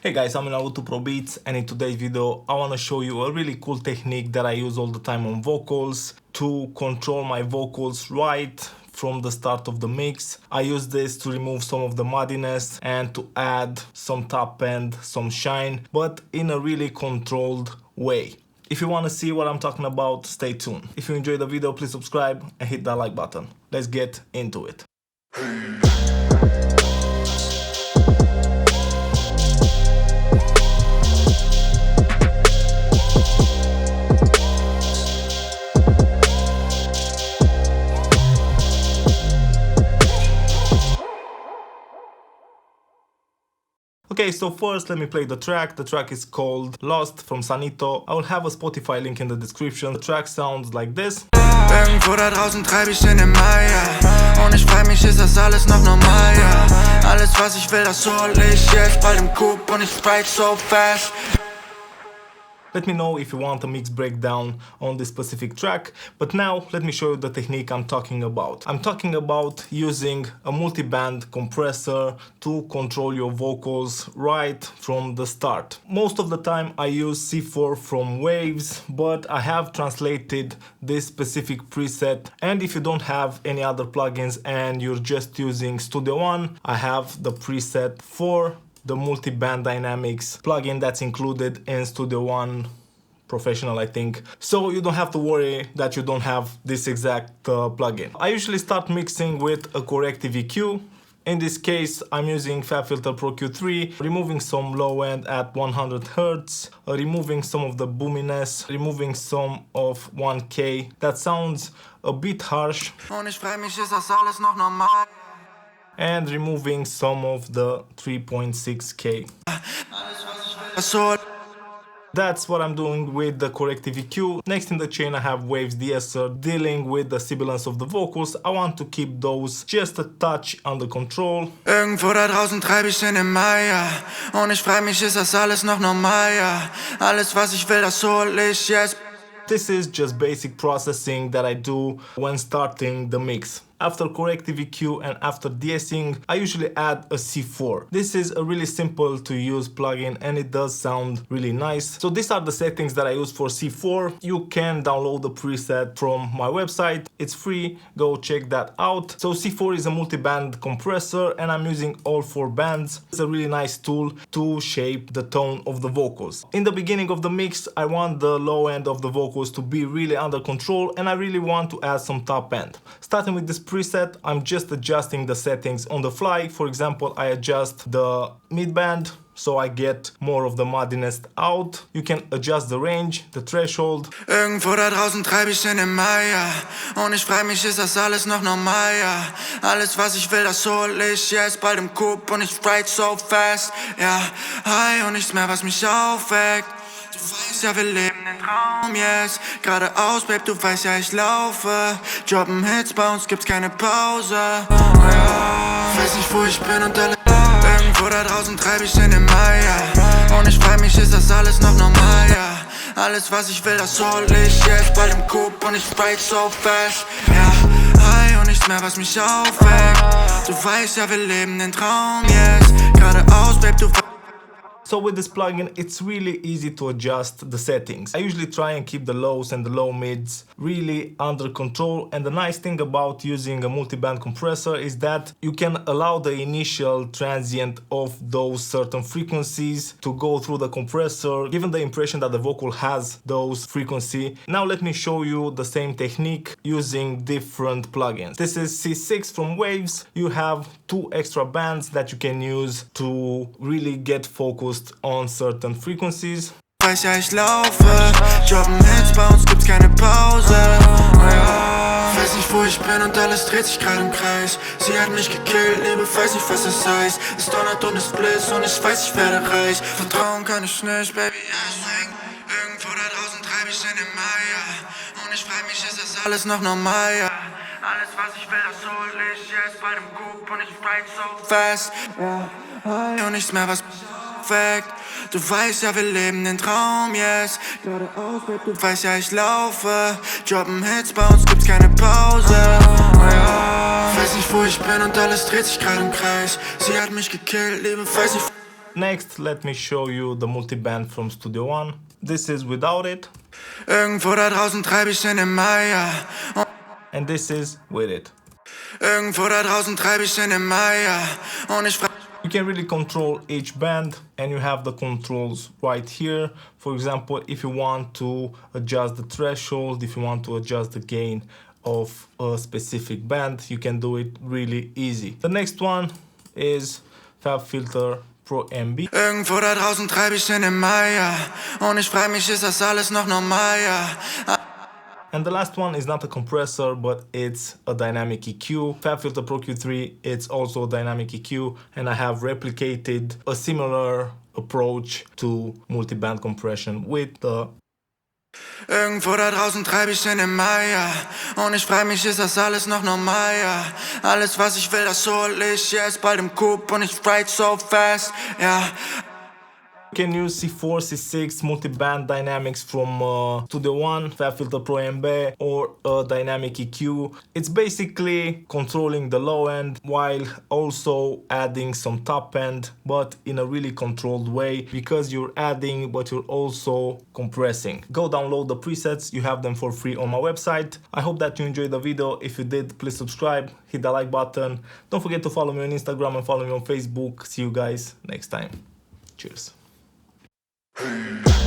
Hey guys, I'm One Multiband Pro and in today's video I want to show you a really cool technique that I use all the time on vocals to control my vocals right from the start of the mix. I use this to remove some of the muddiness and to add some top end, some shine, but in a really controlled way. If you want to see what I'm talking about, stay tuned. If you enjoyed the video, please subscribe and hit that like button. Let's get into it. Okay, so first let me play the track. The track is called Lost from Sanito. I will have a Spotify link in the description. The track sounds like this. Irgendwo da draußen treib ich in den Meier. Und ich frag mich, ist das alles noch normal, ja? Alles was ich will, das hol ich jetzt bald im Coop und ich sprite so fast. Let me know if you want a mix breakdown on this specific track, but now let me show you the technique I'm talking about. I'm talking about using a multi-band compressor to control your vocals right from the start. Most of the time I use C4 from Waves, but I have translated this specific preset, and if you don't have any other plugins and you're just using Studio One, I have the preset for the Multiband Dynamics plugin that's included in Studio One Professional, I think. So you don't have to worry that you don't have this exact plugin. I usually start mixing with a corrective EQ. In this case, I'm using Fabfilter Pro-Q3, removing some low end at 100 Hz, removing some of the boominess, removing some of 1K. That sounds a bit harsh. Und ich frag mich, ist das alles noch normal? And removing some of the 3.6K. That's what I'm doing with the corrective EQ. Next in the chain I have Waves DSR dealing with the sibilance of the vocals. I want to keep those just a touch under control. Irgendwo da draußen treib ich in den Meier. Und ich frag mich, ist das alles noch normal, ja? Alles was ich will, das hol ich jetzt. This is just basic processing that I do when starting the mix. After corrective EQ and after de-essing, I usually add a C4. This is a really simple to use plugin and it does sound really nice. So these are the settings that I use for C4. You can download the preset from my website. It's free, go check that out. So C4 is a multi-band compressor and I'm using all 4 bands. It's a really nice tool to shape the tone of the vocals. In the beginning of the mix, I want the low end of the vocals to be really under control and I really want to add some top end. Starting with this preset, I'm just adjusting the settings on the fly. For example, I adjust the mid-band so I get more of the muddiness out. You can adjust the range, the threshold. Irgendwo da draußen treib ich in den Meier. Und ich frag mich, ist das alles noch normal, ja? Alles was ich will, das hol ich jetzt bald im Coop und ich sprite so fast, ja? Hi und nichts mehr, was mich aufweckt. Du weißt ja, wir leben den Traum jetzt. Geradeaus, Babe, du weißt ja, ich laufe. Droppen Hits, bei uns gibt's keine Pause. Ja. Weiß nicht, wo ich bin und alle. Irgendwo da draußen treib ich in den Meier. Und ich frag mich, ist das alles noch normal, ja? Alles, was ich will, das hol ich jetzt bald im Coop und ich sprite so fast, ja. Hi und nichts mehr, was mich aufweckt. Du weißt ja, wir leben den Traum jetzt. Geradeaus, Babe, du weißt. So with this plugin, it's really easy to adjust the settings. I usually try and keep the lows and the low mids really under control. And the nice thing about using a multi-band compressor is that you can allow the initial transient of those certain frequencies to go through the compressor, giving the impression that the vocal has those frequencies. Now let me show you the same technique using different plugins. This is C6 from Waves. You have 2 extra bands that you can use to really get focused on certain frequencies. Weiß ja, ich laufe, droppen Hits, bei uns gibt's keine Pause. Ja. Weiß nicht, wo ich bin und alles dreht sich gerade im Kreis. Sie hat mich gekillt, Liebe, weiß nicht, was das heißt. Es donnert und es blitzt und ich weiß, ich werde reich. Vertrauen kann ich nicht, Baby, deswegen. Irgendwo da draußen treib ich in den Meier. Und ich frag mich, ist das alles noch normal, ja? Alles, was ich will, das hol ich jetzt bald im Coop und ich sprite so fast. Ja. Und nichts mehr, was weg. Du weißt ja, wir leben den Traum jetzt. Geradeaus, Babe, du weißt ja, ich laufe. Droppen Hits, bei uns gibt's keine Pause. Ja. Weiß nicht, wo ich bin und alles dreht sich gerade im Kreis. Sie hat mich gekillt, Liebe, weiß nicht. Next, let me show you the multiband from Studio One. This is without it. Irgendwo da draußen treibe ich in den Maya. And this is with it. Irgendwo da draußen treibe ich in den Maya. Und ich frage. You can really control each band, and you have the controls right here. For example, if you want to adjust the threshold, if you want to adjust the gain of a specific band, you can do it really easy. The next one is Fabfilter ProMB. Irgendwo da draußen treibe ich in den Maya. Und ich frage mich, ist das alles noch normal? Ja. And the last one is not a compressor, but it's a dynamic EQ. Fabfilter Pro-Q3, it's also a dynamic EQ, and I have replicated a similar approach to multiband compression with the. Irgendwo da draußen treibe ich in den Maya. Und ich frage mich, ist das alles noch normal? Ja. Alles, was ich will, das hol ich jetzt bald im Coop und ich ride so fast. Ja. You can use C4, C6 multiband dynamics from Studio One, Fabfilter ProMB, or a dynamic EQ. It's basically controlling the low end while also adding some top end, but in a really controlled way, because you're adding but you're also compressing. Go download the presets, you have them for free on my website. I hope that you enjoyed the video. If you did, please subscribe, hit the like button. Don't forget to follow me on Instagram and follow me on Facebook. See you guys next time. Cheers. Hey.